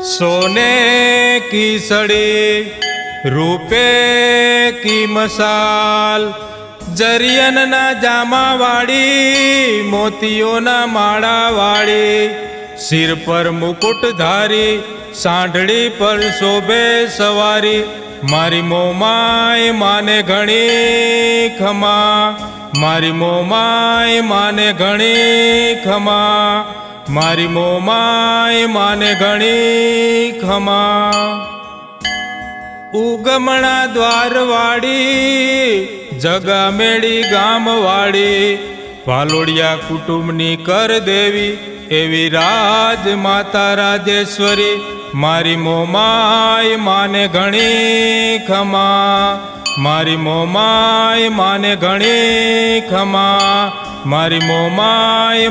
सोने की सड़ी रूपे की मसाल, जरियन ना जामा वाड़ी मोतियों ना माड़ा वाड़ी, सिर पर मुकुट धारी सांढड़ी पर शोभे सवारी, मारी मोमाय माने घणी खमा, मारी मोमाय माने घणी खमा, मारी मोमाय माने घणी खमा। उगमणा द्वार वाड़ी जगा मेड़ी गाम वाड़ी, वालोड़िया कुटुंबनी कर देवी एवी राज माता राजेश्वरी, मारी मोमाय माने घणी खमा, मारी मोमाय माने घणी खमा, मारी मोमाय